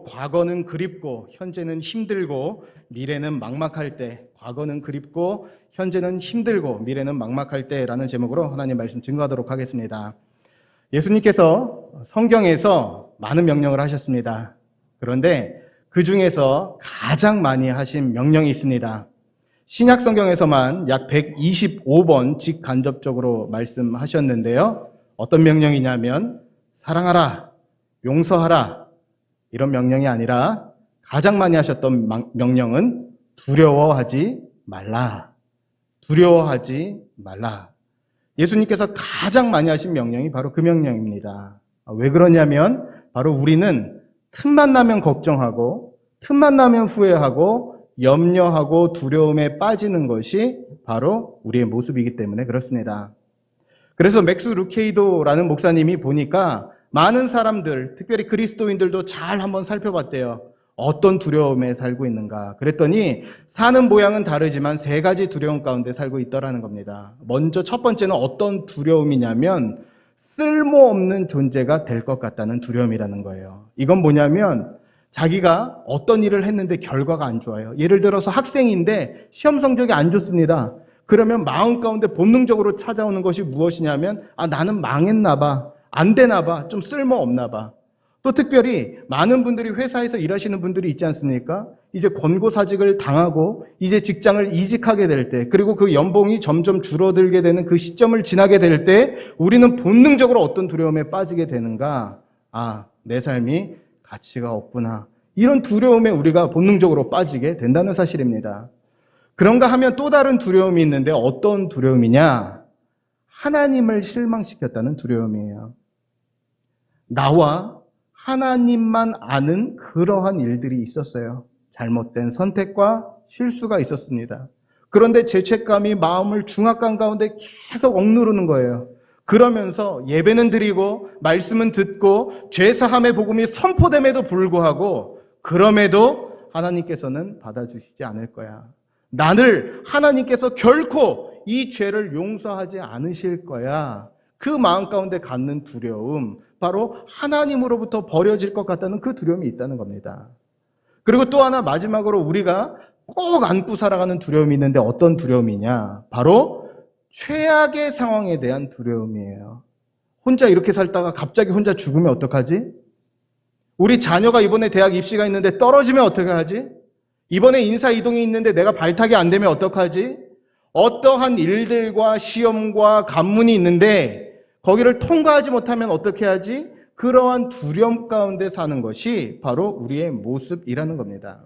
비록 과거는 그립고 현재는 힘들고 미래는 막막할 때, 과거는 그립고 현재는 힘들고 미래는 막막할 때라는 제목으로 하나님 말씀 증거하도록 하겠습니다. 예수님께서 성경에서 많은 명령을 하셨습니다. 그런데 그 중에서 가장 많이 하신 명령이 있습니다. 신약 성경에서만 약 125번 직간접적으로 말씀하셨는데요. 어떤 명령이냐면 사랑하라, 용서하라 이런 명령이 아니라 가장 많이 하셨던 명령은 두려워하지 말라. 두려워하지 말라. 예수님께서 가장 많이 하신 명령이 바로 그 명령입니다. 왜 그러냐면 바로 우리는 틈만 나면 걱정하고 틈만 나면 후회하고 염려하고 두려움에 빠지는 것이 바로 우리의 모습이기 때문에 그렇습니다. 그래서 맥스 루케이도라는 목사님이 보니까 많은 사람들, 특별히 그리스도인들도 잘 한번 살펴봤대요. 어떤 두려움에 살고 있는가. 그랬더니 사는 모양은 다르지만 세 가지 두려움 가운데 살고 있더라는 겁니다. 먼저 첫 번째는 어떤 두려움이냐면 쓸모없는 존재가 될 것 같다는 두려움이라는 거예요. 이건 뭐냐면 자기가 어떤 일을 했는데 결과가 안 좋아요. 예를 들어서 학생인데 시험 성적이 안 좋습니다. 그러면 마음 가운데 본능적으로 찾아오는 것이 무엇이냐면 나는 망했나 봐. 안 되나 봐. 좀 쓸모없나 봐. 또 특별히 많은 분들이 회사에서 일하시는 분들이 있지 않습니까? 이제 권고사직을 당하고 이제 직장을 이직하게 될 때, 그리고 그 연봉이 점점 줄어들게 되는 그 시점을 지나게 될 때 우리는 본능적으로 어떤 두려움에 빠지게 되는가? 내 삶이 가치가 없구나. 이런 두려움에 우리가 본능적으로 빠지게 된다는 사실입니다. 그런가 하면 또 다른 두려움이 있는데 어떤 두려움이냐? 하나님을 실망시켰다는 두려움이에요. 나와 하나님만 아는 그러한 일들이 있었어요. 잘못된 선택과 실수가 있었습니다. 그런데 죄책감이 마음을 중압감 가운데 계속 억누르는 거예요. 그러면서 예배는 드리고 말씀은 듣고 죄사함의 복음이 선포됨에도 불구하고 그럼에도 하나님께서는 받아주시지 않을 거야. 나를 하나님께서 결코 이 죄를 용서하지 않으실 거야. 그 마음 가운데 갖는 두려움, 바로 하나님으로부터 버려질 것 같다는 그 두려움이 있다는 겁니다. 그리고 또 하나 마지막으로 우리가 꼭 안고 살아가는 두려움이 있는데 어떤 두려움이냐? 바로 최악의 상황에 대한 두려움이에요. 혼자 이렇게 살다가 갑자기 혼자 죽으면 어떡하지? 우리 자녀가 이번에 대학 입시가 있는데 떨어지면 어떡하지? 이번에 인사이동이 있는데 내가 발탁이 안 되면 어떡하지? 어떠한 일들과 시험과 관문이 있는데 거기를 통과하지 못하면 어떻게 하지? 그러한 두려움 가운데 사는 것이 바로 우리의 모습이라는 겁니다.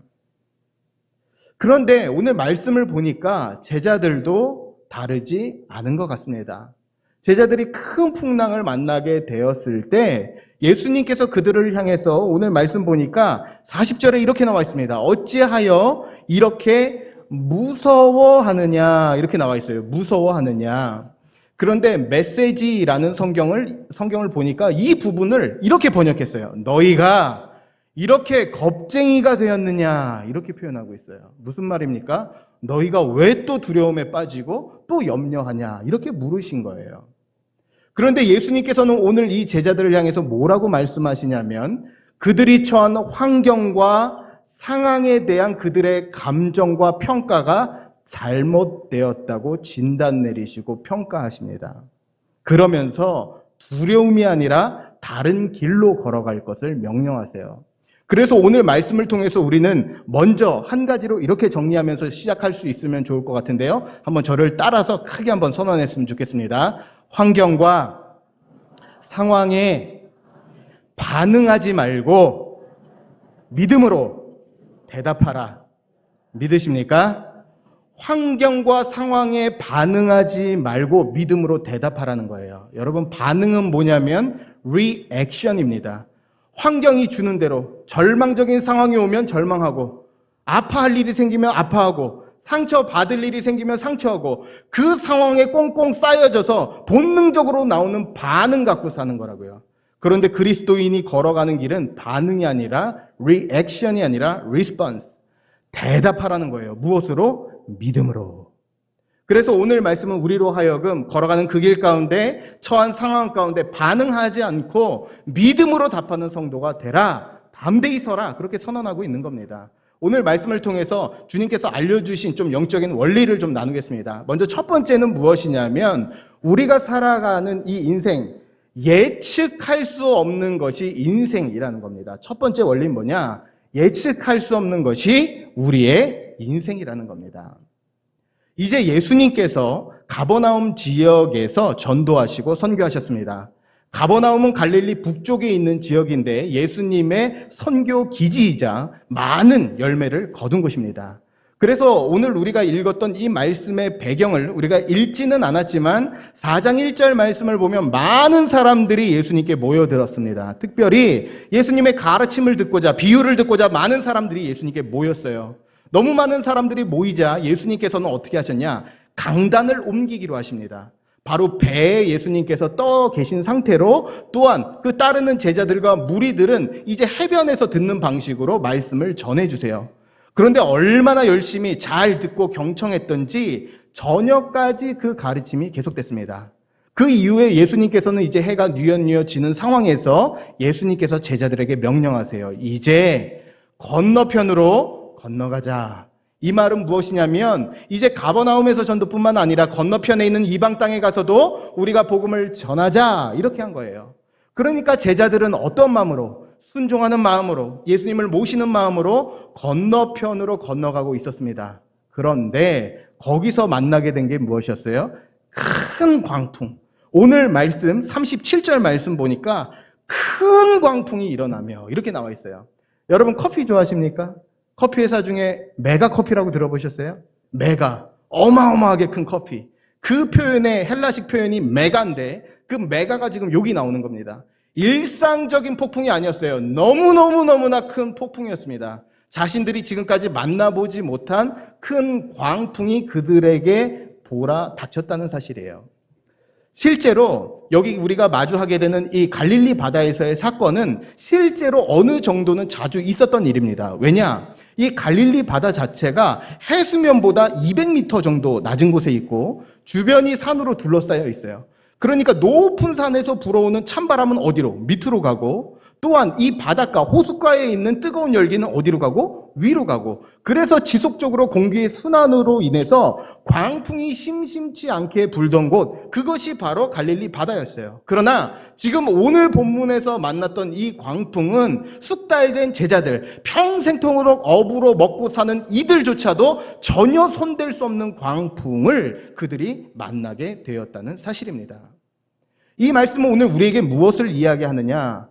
그런데 오늘 말씀을 보니까 제자들도 다르지 않은 것 같습니다. 제자들이 큰 풍랑을 만나게 되었을 때 예수님께서 그들을 향해서 오늘 말씀 보니까 40절에 이렇게 나와 있습니다. 어찌하여 이렇게 무서워하느냐 이렇게 나와 있어요. 무서워하느냐. 그런데 메시지라는 성경을 보니까 이 부분을 이렇게 번역했어요. 너희가 이렇게 겁쟁이가 되었느냐 이렇게 표현하고 있어요. 무슨 말입니까? 너희가 왜 또 두려움에 빠지고 또 염려하냐 이렇게 물으신 거예요. 그런데 예수님께서는 오늘 이 제자들을 향해서 뭐라고 말씀하시냐면 그들이 처한 환경과 상황에 대한 그들의 감정과 평가가 잘못되었다고 진단 내리시고 평가하십니다. 그러면서 두려움이 아니라 다른 길로 걸어갈 것을 명령하세요. 그래서 오늘 말씀을 통해서 우리는 먼저 한 가지로 이렇게 정리하면서 시작할 수 있으면 좋을 것 같은데요. 한번 저를 따라서 크게 한번 선언했으면 좋겠습니다. 환경과 상황에 반응하지 말고 믿음으로 대답하라. 믿으십니까? 환경과 상황에 반응하지 말고 믿음으로 대답하라는 거예요. 여러분, 반응은 뭐냐면 리액션입니다. 환경이 주는 대로 절망적인 상황이 오면 절망하고 아파할 일이 생기면 아파하고 상처받을 일이 생기면 상처하고 그 상황에 꽁꽁 쌓여져서 본능적으로 나오는 반응 갖고 사는 거라고요. 그런데 그리스도인이 걸어가는 길은 반응이 아니라 리액션이 아니라 리스폰스. 대답하라는 거예요. 무엇으로? 믿음으로. 그래서 오늘 말씀은 우리로 하여금 걸어가는 그 길 가운데 처한 상황 가운데 반응하지 않고 믿음으로 답하는 성도가 되라. 담대히 서라. 그렇게 선언하고 있는 겁니다. 오늘 말씀을 통해서 주님께서 알려주신 좀 영적인 원리를 좀 나누겠습니다. 먼저 첫 번째는 무엇이냐면 우리가 살아가는 이 인생, 예측할 수 없는 것이 인생이라는 겁니다. 첫 번째 원리는 뭐냐? 예측할 수 없는 것이 우리의 인생이라는 겁니다. 이제 예수님께서 가버나움 지역에서 전도하시고 선교하셨습니다. 가버나움은 갈릴리 북쪽에 있는 지역인데 예수님의 선교 기지이자 많은 열매를 거둔 곳입니다. 그래서 오늘 우리가 읽었던 이 말씀의 배경을 우리가 읽지는 않았지만 4장 1절 말씀을 보면 많은 사람들이 예수님께 모여들었습니다. 특별히 예수님의 가르침을 듣고자, 비유를 듣고자 많은 사람들이 예수님께 모였어요. 너무 많은 사람들이 모이자 예수님께서는 어떻게 하셨냐? 강단을 옮기기로 하십니다. 바로 배에 예수님께서 떠 계신 상태로 또한 그 따르는 제자들과 무리들은 이제 해변에서 듣는 방식으로 말씀을 전해주세요. 그런데 얼마나 열심히 잘 듣고 경청했던지 저녁까지 그 가르침이 계속됐습니다. 그 이후에 예수님께서는 이제 해가 뉘엿뉘엿 지는 상황에서 예수님께서 제자들에게 명령하세요. 이제 건너편으로 건너가자. 이 말은 무엇이냐면 이제 가버나움에서 전도뿐만 아니라 건너편에 있는 이방 땅에 가서도 우리가 복음을 전하자, 이렇게 한 거예요. 그러니까 제자들은 어떤 마음으로? 순종하는 마음으로, 예수님을 모시는 마음으로 건너편으로 건너가고 있었습니다. 그런데 거기서 만나게 된 게 무엇이었어요? 큰 광풍. 오늘 말씀 37절 말씀 보니까 큰 광풍이 일어나며 이렇게 나와 있어요. 여러분 커피 좋아하십니까? 커피 회사 중에 메가 커피라고 들어보셨어요? 메가, 어마어마하게 큰 커피. 그 표현의 헬라식 표현이 메가인데 그 메가가 지금 여기 나오는 겁니다. 일상적인 폭풍이 아니었어요. 너무나 큰 폭풍이었습니다. 자신들이 지금까지 만나보지 못한 큰 광풍이 그들에게 닥쳤다는 사실이에요. 실제로 여기 우리가 마주하게 되는 이 갈릴리 바다에서의 사건은 실제로 어느 정도는 자주 있었던 일입니다. 왜냐? 이 갈릴리 바다 자체가 해수면보다 200m 정도 낮은 곳에 있고 주변이 산으로 둘러싸여 있어요. 그러니까 높은 산에서 불어오는 찬바람은 어디로? 밑으로 가고, 또한 이 바닷가, 호숫가에 있는 뜨거운 열기는 어디로 가고? 위로 가고. 그래서 지속적으로 공기의 순환으로 인해서 광풍이 심심치 않게 불던 곳, 그것이 바로 갈릴리 바다였어요. 그러나 지금 오늘 본문에서 만났던 이 광풍은 숙달된 제자들, 평생통으로 업으로 먹고 사는 이들조차도 전혀 손댈 수 없는 광풍을 그들이 만나게 되었다는 사실입니다. 이 말씀은 오늘 우리에게 무엇을 이야기하느냐?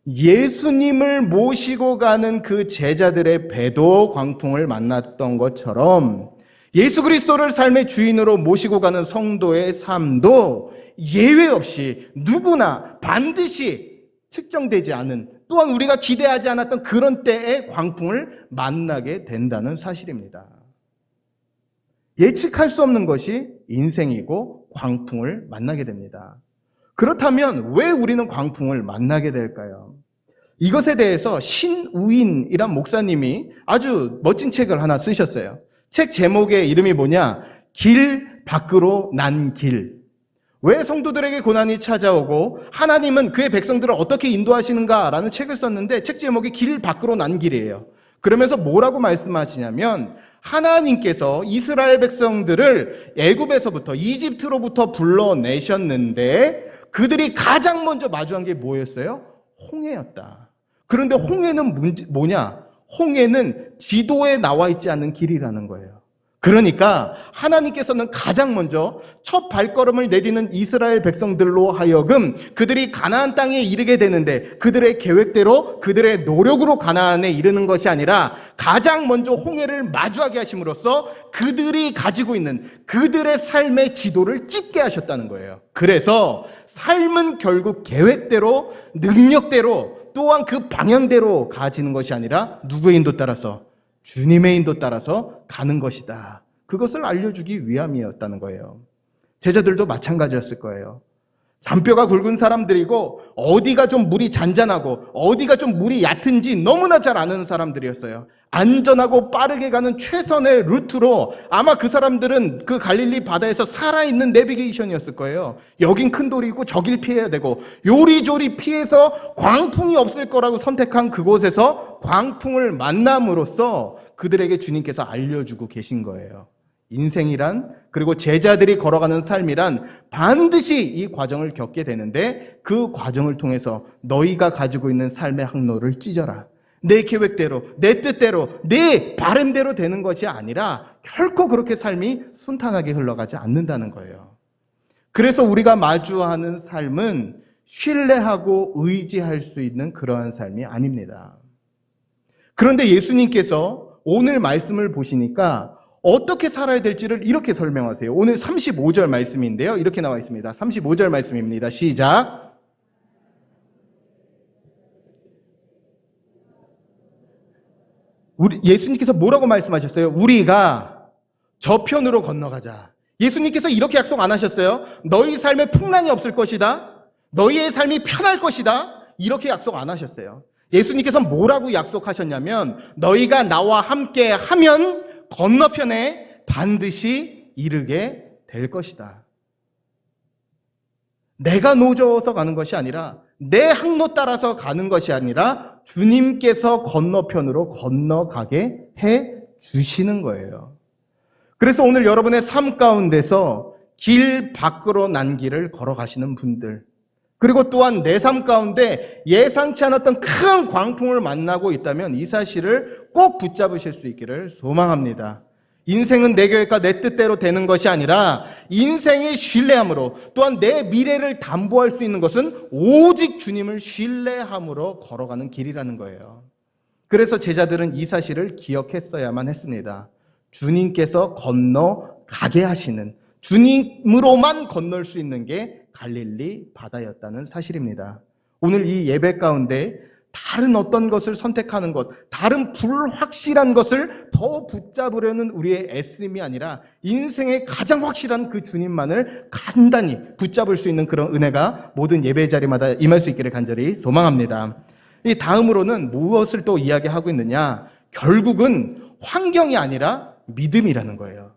예수님을 모시고 가는 그 제자들의 배도 광풍을 만났던 것처럼 예수 그리스도를 삶의 주인으로 모시고 가는 성도의 삶도 예외 없이 누구나 반드시 측정되지 않은, 또한 우리가 기대하지 않았던 그런 때의 광풍을 만나게 된다는 사실입니다. 예측할 수 없는 것이 인생이고 광풍을 만나게 됩니다. 그렇다면 왜 우리는 광풍을 만나게 될까요? 이것에 대해서 신우인이란 목사님이 아주 멋진 책을 하나 쓰셨어요. 책 제목의 이름이 뭐냐? 길 밖으로 난 길. 왜 성도들에게 고난이 찾아오고 하나님은 그의 백성들을 어떻게 인도하시는가라는 책을 썼는데 책 제목이 길 밖으로 난 길이에요. 그러면서 뭐라고 말씀하시냐면 하나님께서 이스라엘 백성들을 애굽에서부터, 이집트로부터 불러내셨는데 그들이 가장 먼저 마주한 게 뭐였어요? 홍해였다. 그런데 홍해는 뭐냐? 홍해는 지도에 나와 있지 않은 길이라는 거예요. 그러니까 하나님께서는 가장 먼저 첫 발걸음을 내디는 이스라엘 백성들로 하여금 그들이 가나안 땅에 이르게 되는데 그들의 계획대로 그들의 노력으로 가나안에 이르는 것이 아니라 가장 먼저 홍해를 마주하게 하심으로써 그들이 가지고 있는 그들의 삶의 지도를 찢게 하셨다는 거예요. 그래서 삶은 결국 계획대로, 능력대로, 또한 그 방향대로 가지는 것이 아니라 누구의 인도 따라서? 주님의 인도 따라서 가는 것이다. 그것을 알려주기 위함이었다는 거예요. 제자들도 마찬가지였을 거예요. 잔뼈가 굵은 사람들이고 어디가 좀 물이 잔잔하고 어디가 좀 물이 얕은지 너무나 잘 아는 사람들이었어요. 안전하고 빠르게 가는 최선의 루트로 아마 그 사람들은 그 갈릴리 바다에서 살아있는 내비게이션이었을 거예요. 여긴 큰 돌이 있고 저길 피해야 되고 요리조리 피해서 광풍이 없을 거라고 선택한 그곳에서 광풍을 만남으로써 그들에게 주님께서 알려주고 계신 거예요. 인생이란, 그리고 제자들이 걸어가는 삶이란 반드시 이 과정을 겪게 되는데, 그 과정을 통해서 너희가 가지고 있는 삶의 항로를 찢어라. 내 계획대로, 내 뜻대로, 내 바람대로 되는 것이 아니라 결코 그렇게 삶이 순탄하게 흘러가지 않는다는 거예요. 그래서 우리가 마주하는 삶은 신뢰하고 의지할 수 있는 그러한 삶이 아닙니다. 그런데 예수님께서 오늘 말씀을 보시니까 어떻게 살아야 될지를 이렇게 설명하세요. 오늘 35절 말씀인데요. 이렇게 나와 있습니다. 35절 말씀입니다. 시작. 예수님께서 뭐라고 말씀하셨어요? 우리가 저편으로 건너가자. 예수님께서 이렇게 약속 안 하셨어요? 너희 삶에 풍랑이 없을 것이다. 너희의 삶이 편할 것이다. 이렇게 약속 안 하셨어요. 예수님께서 뭐라고 약속하셨냐면, 너희가 나와 함께 하면 건너편에 반드시 이르게 될 것이다. 내가 노져서 가는 것이 아니라, 내 항로 따라서 가는 것이 아니라 주님께서 건너편으로 건너가게 해 주시는 거예요. 그래서 오늘 여러분의 삶 가운데서 길 밖으로 난 길을 걸어가시는 분들, 그리고 또한 내 삶 가운데 예상치 않았던 큰 광풍을 만나고 있다면 이 사실을 꼭 붙잡으실 수 있기를 소망합니다. 인생은 내 계획과 내 뜻대로 되는 것이 아니라 인생의 신뢰함으로, 또한 내 미래를 담보할 수 있는 것은 오직 주님을 신뢰함으로 걸어가는 길이라는 거예요. 그래서 제자들은 이 사실을 기억했어야만 했습니다. 주님께서 건너가게 하시는, 주님으로만 건널 수 있는 게 갈릴리 바다였다는 사실입니다. 오늘 이 예배 가운데 다른 어떤 것을 선택하는 것, 다른 불확실한 것을 더 붙잡으려는 우리의 애씀이 아니라 인생의 가장 확실한 그 주님만을 간단히 붙잡을 수 있는 그런 은혜가 모든 예배 자리마다 임할 수 있기를 간절히 소망합니다. 이 다음으로는 무엇을 또 이야기하고 있느냐? 결국은 환경이 아니라 믿음이라는 거예요.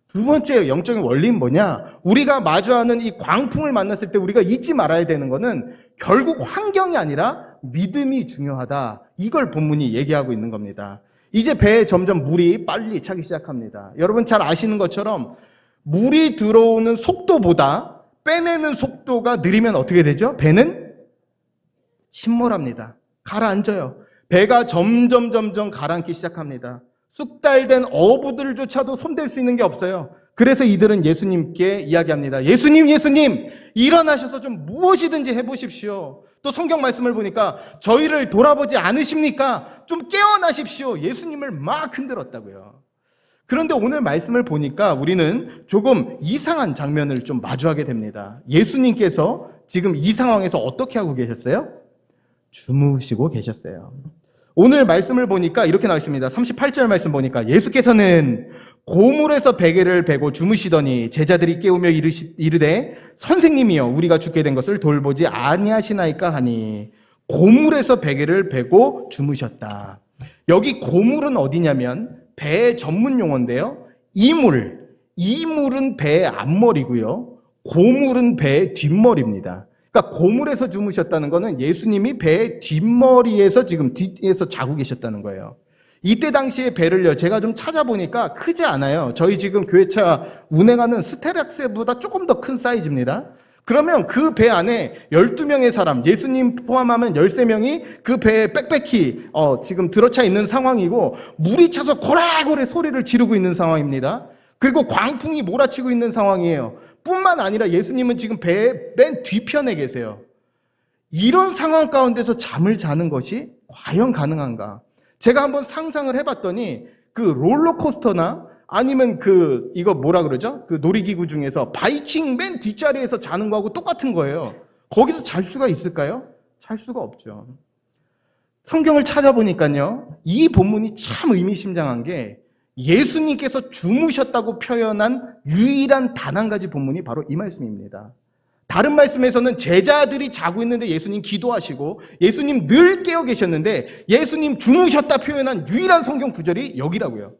두 번째 영적인 원리는 뭐냐? 우리가 마주하는 이 광풍을 만났을 때 우리가 잊지 말아야 되는 것은 결국 환경이 아니라 믿음이 중요하다. 이걸 본문이 얘기하고 있는 겁니다. 이제 배에 점점 물이 빨리 차기 시작합니다. 여러분 잘 아시는 것처럼 물이 들어오는 속도보다 빼내는 속도가 느리면 어떻게 되죠? 배는 침몰합니다. 가라앉아요. 배가 점점 가라앉기 시작합니다. 쑥달된 어부들조차도 손댈 수 있는 게 없어요. 그래서 이들은 예수님께 이야기합니다. 예수님, 일어나셔서 좀 무엇이든지 해보십시오. 또 성경 말씀을 보니까 저희를 돌아보지 않으십니까? 좀 깨어나십시오. 예수님을 막 흔들었다고요. 그런데 오늘 말씀을 보니까 우리는 조금 이상한 장면을 좀 마주하게 됩니다. 예수님께서 지금 이 상황에서 어떻게 하고 계셨어요? 주무시고 계셨어요. 오늘 말씀을 보니까 이렇게 나와 있습니다. 38절 말씀 보니까 예수께서는 고물에서 베개를 베고 주무시더니 제자들이 깨우며 이르되 선생님이여 우리가 죽게 된 것을 돌보지 아니하시나이까 하니, 고물에서 베개를 베고 주무셨다. 여기 고물은 어디냐면 배 전문 용어인데요. 이물은 배의 앞머리고요. 고물은 배의 뒷머리입니다. 그러니까 고물에서 주무셨다는 것은 예수님이 배의 뒷머리에서 지금 뒤에서 자고 계셨다는 거예요. 이때 당시에 배를요, 제가 좀 찾아보니까 크지 않아요. 저희 지금 교회차 운행하는 스테락스보다 조금 더 큰 사이즈입니다. 그러면 그 배 안에 12명의 사람, 예수님 포함하면 13명이 그 배에 빽빽히 지금 들어차 있는 상황이고, 물이 차서 고래고래 소리를 지르고 있는 상황입니다. 그리고 광풍이 몰아치고 있는 상황이에요. 뿐만 아니라 예수님은 지금 배의 맨 뒤편에 계세요. 이런 상황 가운데서 잠을 자는 것이 과연 가능한가? 제가 한번 상상을 해봤더니 그 롤러코스터나 아니면 이거 뭐라 그러죠? 그 놀이기구 중에서 바이킹 맨 뒷자리에서 자는 거하고 똑같은 거예요. 거기서 잘 수가 있을까요? 잘 수가 없죠. 성경을 찾아보니까요, 이 본문이 참 의미심장한 게 예수님께서 주무셨다고 표현한 유일한 단 한 가지 본문이 바로 이 말씀입니다. 다른 말씀에서는 제자들이 자고 있는데 예수님 기도하시고 예수님 늘 깨어 계셨는데 예수님 주무셨다 표현한 유일한 성경 구절이 여기라고요.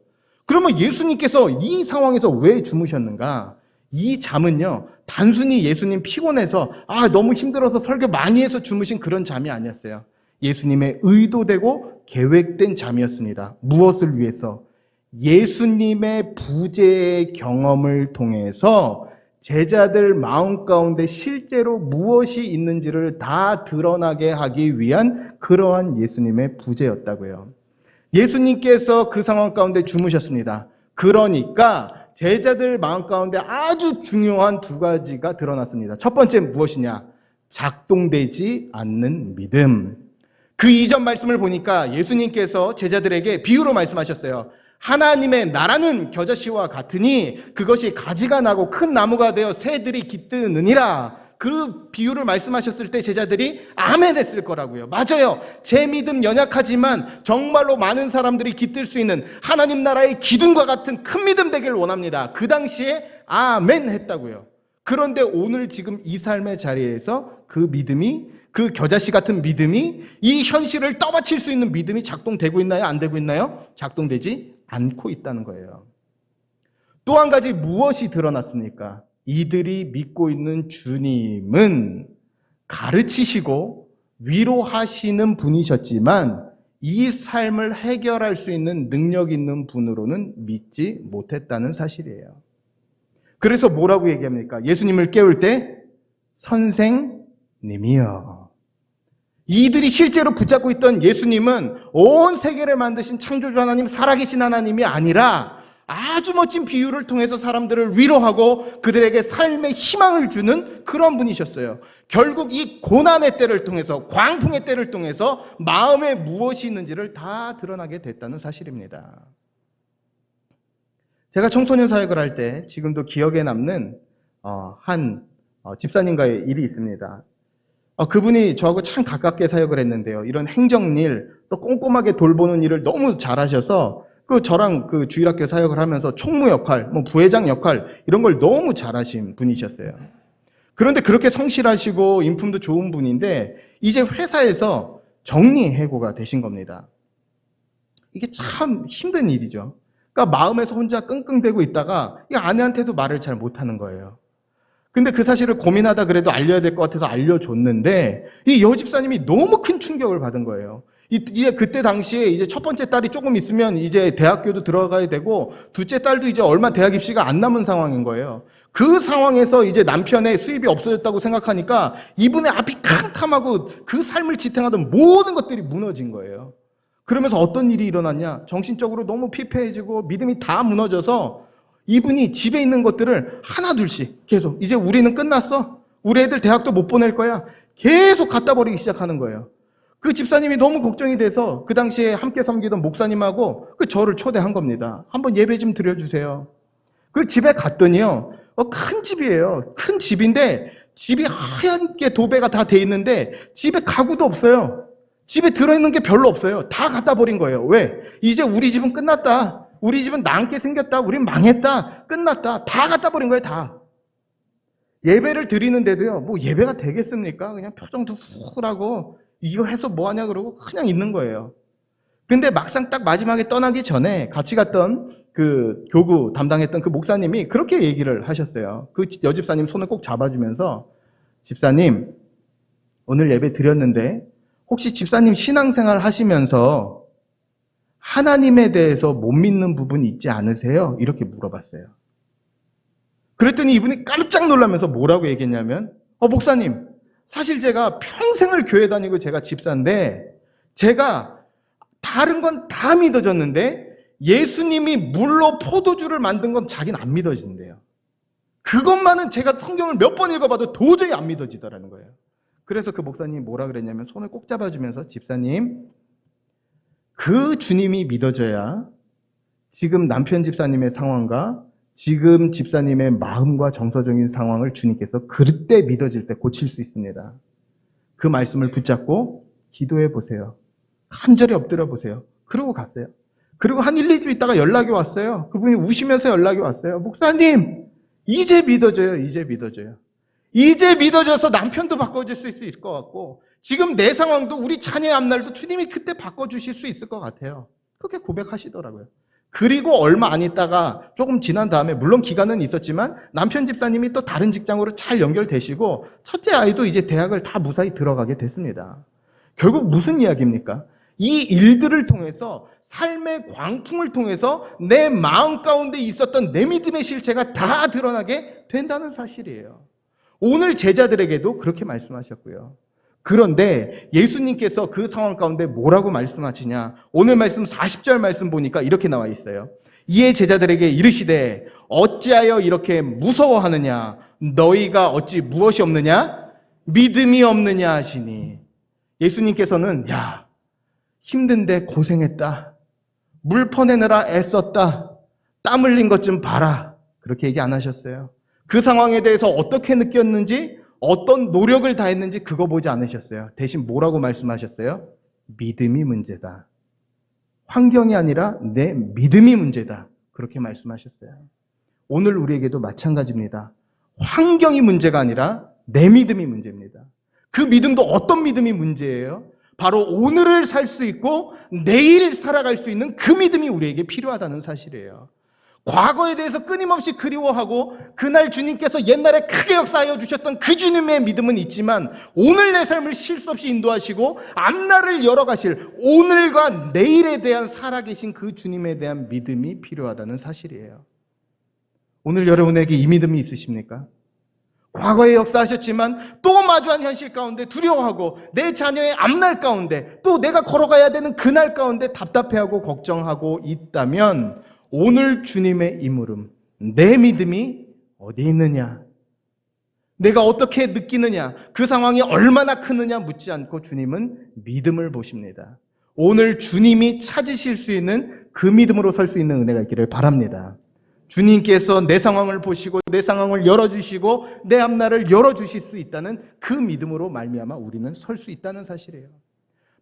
그러면 예수님께서 이 상황에서 왜 주무셨는가? 이 잠은요, 단순히 예수님 피곤해서 너무 힘들어서 설교 많이 해서 주무신 그런 잠이 아니었어요. 예수님의 의도되고 계획된 잠이었습니다. 무엇을 위해서? 예수님의 부재의 경험을 통해서 제자들 마음 가운데 실제로 무엇이 있는지를 다 드러나게 하기 위한 그러한 예수님의 부재였다고요. 예수님께서 그 상황 가운데 주무셨습니다. 그러니까 제자들 마음 가운데 아주 중요한 두 가지가 드러났습니다. 첫 번째 무엇이냐? 작동되지 않는 믿음. 그 이전 말씀을 보니까 예수님께서 제자들에게 비유로 말씀하셨어요. 하나님의 나라는 겨자씨와 같으니 그것이 가지가 나고 큰 나무가 되어 새들이 깃드느니라. 그 비유를 말씀하셨을 때 제자들이 아멘 했을 거라고요. 맞아요. 제 믿음 연약하지만 정말로 많은 사람들이 깃들 수 있는 하나님 나라의 기둥과 같은 큰 믿음 되길 원합니다. 그 당시에 아멘 했다고요. 그런데 오늘 지금 이 삶의 자리에서 그 믿음이, 그 겨자씨 같은 믿음이, 이 현실을 떠받칠 수 있는 믿음이 작동되고 있나요? 안 되고 있나요? 작동되지 않고 있다는 거예요. 또 한 가지 무엇이 드러났습니까? 이들이 믿고 있는 주님은 가르치시고 위로하시는 분이셨지만 이 삶을 해결할 수 있는 능력 있는 분으로는 믿지 못했다는 사실이에요. 그래서 뭐라고 얘기합니까? 예수님을 깨울 때 선생님이여. 이들이 실제로 붙잡고 있던 예수님은 온 세계를 만드신 창조주 하나님, 살아계신 하나님이 아니라 아주 멋진 비유를 통해서 사람들을 위로하고 그들에게 삶의 희망을 주는 그런 분이셨어요. 결국 이 고난의 때를 통해서, 광풍의 때를 통해서 마음에 무엇이 있는지를 다 드러나게 됐다는 사실입니다. 제가 청소년 사역을 할 때 지금도 기억에 남는 한 집사님과의 일이 있습니다. 그분이 저하고 참 가깝게 사역을 했는데요. 이런 행정일, 또 꼼꼼하게 돌보는 일을 너무 잘하셔서 저랑 그 주일학교 사역을 하면서 총무 역할, 부회장 역할 이런 걸 너무 잘하신 분이셨어요. 그런데 그렇게 성실하시고 인품도 좋은 분인데 이제 회사에서 정리해고가 되신 겁니다. 이게 참 힘든 일이죠. 그러니까 마음에서 혼자 끙끙대고 있다가 이 아내한테도 말을 잘 못하는 거예요. 근데 그 사실을 고민하다 그래도 알려야 될 것 같아서 알려줬는데 이 여집사님이 너무 큰 충격을 받은 거예요. 이제 그때 당시에 이제 첫 번째 딸이 조금 있으면 이제 대학교도 들어가야 되고 둘째 딸도 이제 얼마 대학 입시가 안 남은 상황인 거예요. 그 상황에서 이제 남편의 수입이 없어졌다고 생각하니까 이분의 앞이 캄캄하고 그 삶을 지탱하던 모든 것들이 무너진 거예요. 그러면서 어떤 일이 일어났냐? 정신적으로 너무 피폐해지고 믿음이 다 무너져서 이분이 집에 있는 것들을 하나 둘씩 계속 이제 우리는 끝났어. 우리 애들 대학도 못 보낼 거야. 계속 갖다 버리기 시작하는 거예요. 그 집사님이 너무 걱정이 돼서 그 당시에 함께 섬기던 목사님하고 저를 초대한 겁니다. 한번 예배 좀 드려주세요. 그 집에 갔더니요. 큰 집이에요. 큰 집인데 집이 하얗게 도배가 다 돼 있는데 집에 가구도 없어요. 집에 들어있는 게 별로 없어요. 다 갖다 버린 거예요. 왜? 이제 우리 집은 끝났다. 우리 집은 남게 생겼다. 우린 망했다. 끝났다. 다 갖다 버린 거예요. 다. 예배를 드리는데도요. 예배가 되겠습니까? 그냥 표정도 훌하고 이거 해서 뭐하냐 그러고 그냥 있는 거예요. 근데 막상 딱 마지막에 떠나기 전에 같이 갔던 그 교구 담당했던 그 목사님이 그렇게 얘기를 하셨어요. 그 여집사님 손을 꼭 잡아주면서 집사님 오늘 예배 드렸는데 혹시 집사님 신앙생활 하시면서 하나님에 대해서 못 믿는 부분이 있지 않으세요? 이렇게 물어봤어요. 그랬더니 이분이 깜짝 놀라면서 뭐라고 얘기했냐면 목사님 사실 제가 평생을 교회 다니고 제가 집사인데 제가 다른 건 다 믿어졌는데 예수님이 물로 포도주를 만든 건 자기는 안 믿어진대요. 그것만은 제가 성경을 몇 번 읽어봐도 도저히 안 믿어지더라는 거예요. 그래서 그 목사님이 뭐라 그랬냐면 손을 꼭 잡아주면서 집사님 그 주님이 믿어져야 지금 남편 집사님의 상황과 지금 집사님의 마음과 정서적인 상황을 주님께서 그때 믿어질 때 고칠 수 있습니다. 그 말씀을 붙잡고 기도해 보세요. 간절히 엎드려 보세요. 그러고 갔어요. 그리고 한 1, 2주 있다가 연락이 왔어요. 그분이 우시면서 연락이 왔어요. 목사님, 이제 믿어져요. 이제 믿어져요. 이제 믿어져서 남편도 바꿔줄 수 있을 것 같고, 지금 내 상황도 우리 자녀의 앞날도 주님이 그때 바꿔주실 수 있을 것 같아요. 그렇게 고백하시더라고요. 그리고 얼마 안 있다가 조금 지난 다음에, 물론 기간은 있었지만 남편 집사님이 또 다른 직장으로 잘 연결되시고 첫째 아이도 이제 대학을 다 무사히 들어가게 됐습니다. 결국 무슨 이야기입니까? 이 일들을 통해서, 삶의 광풍을 통해서 내 마음 가운데 있었던 내 믿음의 실체가 다 드러나게 된다는 사실이에요. 오늘 제자들에게도 그렇게 말씀하셨고요. 그런데 예수님께서 그 상황 가운데 뭐라고 말씀하시냐? 오늘 말씀 40절 말씀 보니까 이렇게 나와 있어요. 이에 제자들에게 이르시되 어찌하여 이렇게 무서워하느냐? 너희가 어찌 무엇이 없느냐? 믿음이 없느냐 하시니. 예수님께서는 야, 힘든데 고생했다. 물 퍼내느라 애썼다. 땀 흘린 것 좀 봐라. 그렇게 얘기 안 하셨어요. 그 상황에 대해서 어떻게 느꼈는지, 어떤 노력을 다했는지 그거 보지 않으셨어요. 대신 뭐라고 말씀하셨어요? 믿음이 문제다. 환경이 아니라 내 믿음이 문제다. 그렇게 말씀하셨어요. 오늘 우리에게도 마찬가지입니다. 환경이 문제가 아니라 내 믿음이 문제입니다. 그 믿음도 어떤 믿음이 문제예요? 바로 오늘을 살 수 있고 내일 살아갈 수 있는 그 믿음이 우리에게 필요하다는 사실이에요. 과거에 대해서 끊임없이 그리워하고 그날 주님께서 옛날에 크게 역사하여 주셨던 그 주님의 믿음은 있지만, 오늘 내 삶을 실수 없이 인도하시고 앞날을 열어가실 오늘과 내일에 대한 살아계신 그 주님에 대한 믿음이 필요하다는 사실이에요. 오늘 여러분에게 이 믿음이 있으십니까? 과거에 역사하셨지만 또 마주한 현실 가운데 두려워하고, 내 자녀의 앞날 가운데, 또 내가 걸어가야 되는 그날 가운데 답답해하고 걱정하고 있다면, 오늘 주님의 이 물음, 내 믿음이 어디 있느냐? 내가 어떻게 느끼느냐? 그 상황이 얼마나 크느냐 묻지 않고 주님은 믿음을 보십니다. 오늘 주님이 찾으실 수 있는 그 믿음으로 설 수 있는 은혜가 있기를 바랍니다. 주님께서 내 상황을 보시고 내 상황을 열어주시고 내 앞날을 열어주실 수 있다는 그 믿음으로 말미암아 우리는 설 수 있다는 사실이에요.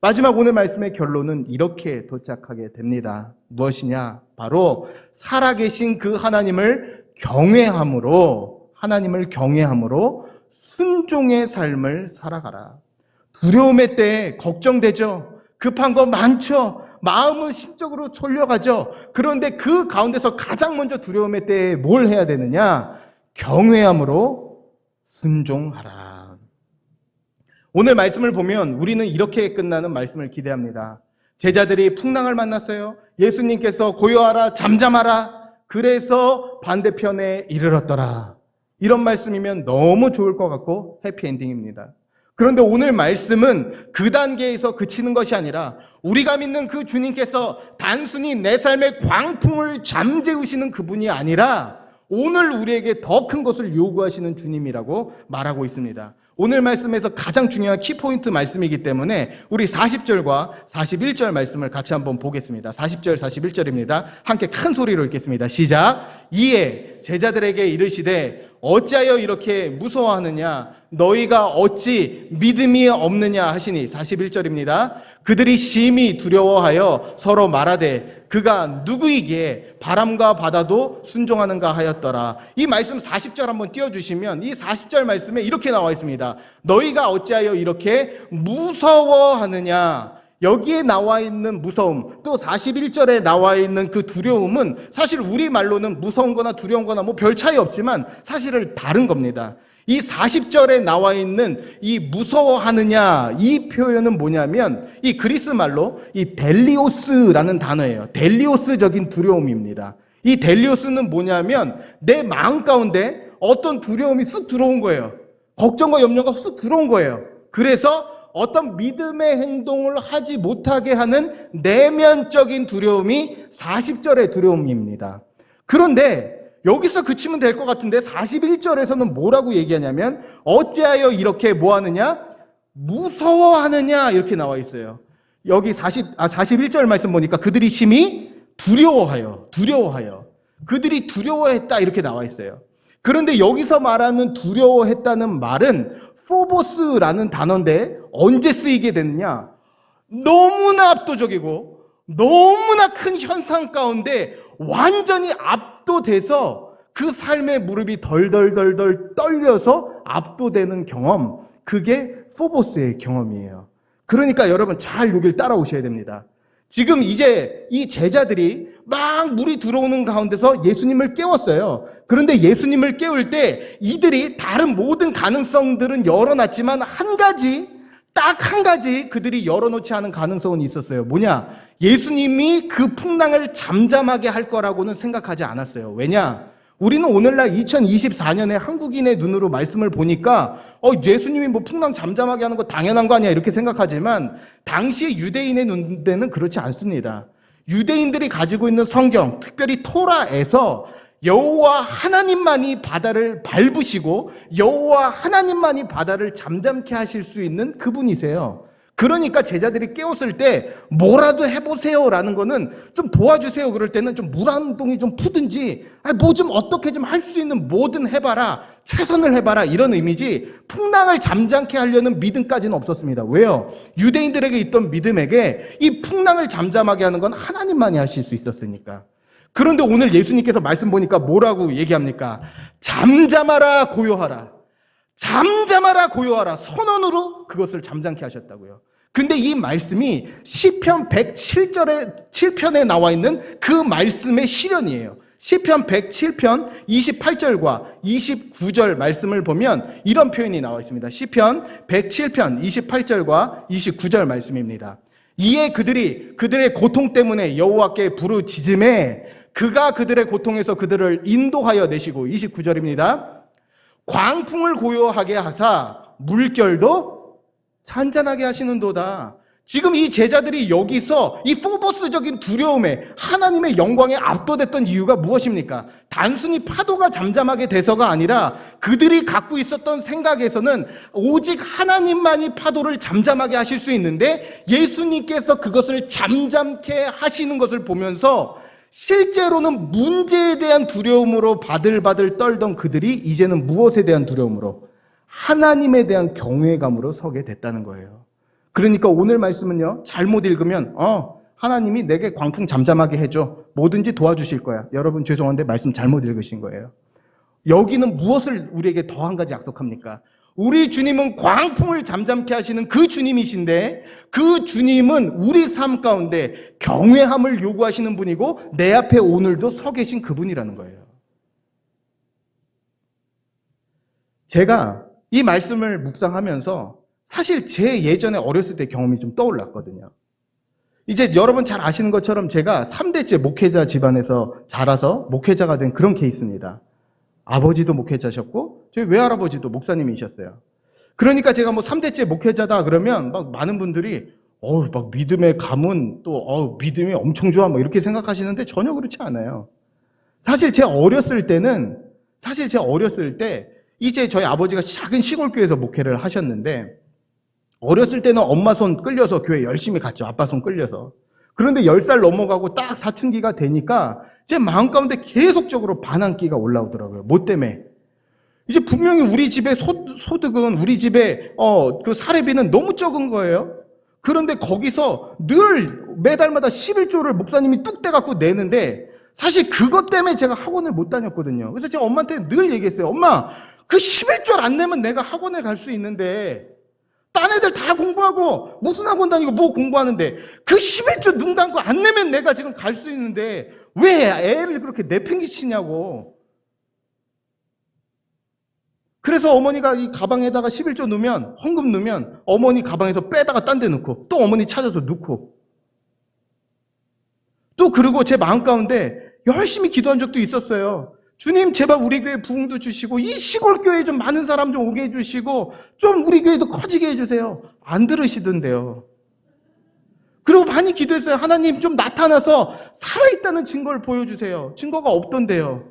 마지막 오늘 말씀의 결론은 이렇게 도착하게 됩니다. 무엇이냐? 바로 살아계신 그 하나님을 경외함으로 순종의 삶을 살아가라. 두려움의 때에 걱정되죠. 급한 거 많죠. 마음은 심적으로 졸려가죠. 그런데 그 가운데서 가장 먼저 두려움의 때에 뭘 해야 되느냐? 경외함으로 순종하라. 오늘 말씀을 보면 우리는 이렇게 끝나는 말씀을 기대합니다. 제자들이 풍랑을 만났어요. 예수님께서 고요하라, 잠잠하라. 그래서 반대편에 이르렀더라. 이런 말씀이면 너무 좋을 것 같고 해피엔딩입니다. 그런데 오늘 말씀은 그 단계에서 그치는 것이 아니라, 우리가 믿는 그 주님께서 단순히 내 삶의 광풍을 잠재우시는 그분이 아니라 오늘 우리에게 더 큰 것을 요구하시는 주님이라고 말하고 있습니다. 오늘 말씀에서 가장 중요한 키포인트 말씀이기 때문에 우리 40절과 41절 말씀을 같이 한번 보겠습니다. 40절, 41절입니다. 함께 큰 소리로 읽겠습니다. 시작. 이에 제자들에게 이르시되 어찌하여 이렇게 무서워하느냐? 너희가 어찌 믿음이 없느냐 하시니. 41절입니다. 그들이 심히 두려워하여 서로 말하되 그가 누구이기에 바람과 바다도 순종하는가 하였더라. 이 말씀 40절 한번 띄워주시면 이 40절 말씀에 이렇게 나와 있습니다. 너희가 어찌하여 이렇게 무서워하느냐. 여기에 나와 있는 무서움, 또 41절에 나와 있는 그 두려움은 사실 우리말로는 무서운 거나 두려운 거나 뭐 별 차이 없지만 사실은 다른 겁니다. 이 40절에 나와 있는 이 무서워하느냐, 이 표현은 뭐냐면 이 그리스 말로 이 델리오스라는 단어예요. 델리오스적인 두려움입니다. 이 델리오스는 뭐냐면 내 마음 가운데 어떤 두려움이 쑥 들어온 거예요. 걱정과 염려가 쑥 들어온 거예요. 그래서 어떤 믿음의 행동을 하지 못하게 하는 내면적인 두려움이 40절의 두려움입니다. 그런데 여기서 그치면 될 것 같은데 41절에서는 뭐라고 얘기하냐면 어찌하여 이렇게 뭐하느냐? 무서워하느냐 이렇게 나와 있어요. 여기 41절 말씀 보니까 그들이 심히 두려워하여 그들이 두려워했다 이렇게 나와 있어요. 그런데 여기서 말하는 두려워했다는 말은 포보스라는 단어인데 언제 쓰이게 됐느냐? 너무나 압도적이고 너무나 큰 현상 가운데 완전히 압도돼서 그 삶의 무릎이 덜덜덜덜 떨려서 압도되는 경험, 그게 포보스의 경험이에요. 그러니까 여러분 잘 여길 따라오셔야 됩니다. 지금 이제 이 제자들이 막 물이 들어오는 가운데서 예수님을 깨웠어요. 그런데 예수님을 깨울 때 이들이 다른 모든 가능성들은 열어놨지만 딱 한 가지 그들이 열어놓지 않은 가능성은 있었어요. 뭐냐? 예수님이 그 풍랑을 잠잠하게 할 거라고는 생각하지 않았어요. 왜냐? 우리는 오늘날 2024년에 한국인의 눈으로 말씀을 보니까 예수님이 뭐 풍랑 잠잠하게 하는 거 당연한 거 아니야 이렇게 생각하지만 당시의 유대인의 눈에는 그렇지 않습니다. 유대인들이 가지고 있는 성경, 특별히 토라에서 여호와 하나님만이 바다를 밟으시고 여호와 하나님만이 바다를 잠잠케 하실 수 있는 그분이세요. 그러니까 제자들이 깨웠을 때 뭐라도 해보세요라는 거는 좀 도와주세요. 그럴 때는 좀 물 한 동이 좀 푸든지 뭐 좀 어떻게 좀 할 수 있는 뭐든 해봐라. 최선을 해봐라. 이런 의미지 풍랑을 잠잠케 하려는 믿음까지는 없었습니다. 왜요? 유대인들에게 있던 믿음에게 이 풍랑을 잠잠하게 하는 건 하나님만이 하실 수 있었으니까. 그런데 오늘 예수님께서 말씀 보니까 뭐라고 얘기합니까? 잠잠하라 고요하라. 잠잠하라 고요하라. 선언으로 그것을 잠잠케 하셨다고요. 근데 이 말씀이 시편 107편에 나와 있는 그 말씀의 실현이에요. 시편 107편 28절과 29절 말씀을 보면 이런 표현이 나와 있습니다. 시편 107편 28절과 29절 말씀입니다. 이에 그들의 고통 때문에 여호와께 부르짖음에 그가 그들의 고통에서 그들을 인도하여 내시고 29절입니다. 광풍을 고요하게 하사 물결도 잔잔하게 하시는도다. 지금 이 제자들이 여기서 이 포보스적인 두려움에 하나님의 영광에 압도됐던 이유가 무엇입니까? 단순히 파도가 잠잠하게 돼서가 아니라 그들이 갖고 있었던 생각에서는 오직 하나님만이 파도를 잠잠하게 하실 수 있는데 예수님께서 그것을 잠잠케 하시는 것을 보면서 실제로는 문제에 대한 두려움으로 바들바들 떨던 그들이 이제는 무엇에 대한 두려움으로? 하나님에 대한 경외감으로 서게 됐다는 거예요. 그러니까 오늘 말씀은요, 잘못 읽으면 하나님이 내게 광풍 잠잠하게 해줘. 뭐든지 도와주실 거야. 여러분 죄송한데 말씀 잘못 읽으신 거예요. 여기는 무엇을 우리에게 더 한 가지 약속합니까? 우리 주님은 광풍을 잠잠케 하시는 그 주님이신데 그 주님은 우리 삶 가운데 경외함을 요구하시는 분이고 내 앞에 오늘도 서 계신 그분이라는 거예요. 제가 이 말씀을 묵상하면서 사실 제 예전에 어렸을 때 경험이 좀 떠올랐거든요. 이제 여러분 잘 아시는 것처럼 제가 3대째 목회자 집안에서 자라서 목회자가 된 그런 케이스입니다. 아버지도 목회자셨고 저희 외할아버지도 목사님이셨어요. 그러니까 제가 뭐 3대째 목회자다 그러면 막 많은 분들이 막 믿음의 가문 또 믿음이 엄청 좋아 뭐 이렇게 생각하시는데 전혀 그렇지 않아요. 사실 제 어렸을 때 이제 저희 아버지가 작은 시골교회에서 목회를 하셨는데 어렸을 때는 엄마 손 끌려서 교회 열심히 갔죠. 아빠 손 끌려서. 그런데 10살 넘어가고 딱 사춘기가 되니까 제 마음 가운데 계속적으로 반항기가 올라오더라고요. 뭐 때문에? 이제 분명히 우리 집의 소득은 우리 집의 그 사례비는 너무 적은 거예요. 그런데 거기서 늘 매달마다 11조를 목사님이 뚝 떼갖고 내는데 사실 그것 때문에 제가 학원을 못 다녔거든요. 그래서 제가 엄마한테 늘 얘기했어요. 엄마, 그 11조를 안 내면 내가 학원을 갈 수 있는데 딴 애들 다 공부하고 무슨 학원 다니고 뭐 공부하는데 그 11조 눈 감고 안 내면 내가 지금 갈 수 있는데 왜 애를 그렇게 내팽개치냐고. 그래서 어머니가 이 가방에다가 11조 넣으면 헌금 넣으면 어머니 가방에서 빼다가 딴 데 넣고 또 어머니 찾아서 넣고 또 그리고 제 마음 가운데 열심히 기도한 적도 있었어요. 주님 제발 우리 교회 부흥도 주시고 이 시골 교회에 좀 많은 사람 좀 오게 해주시고 좀 우리 교회도 커지게 해주세요. 안 들으시던데요. 그리고 많이 기도했어요. 하나님 좀 나타나서 살아있다는 증거를 보여주세요. 증거가 없던데요.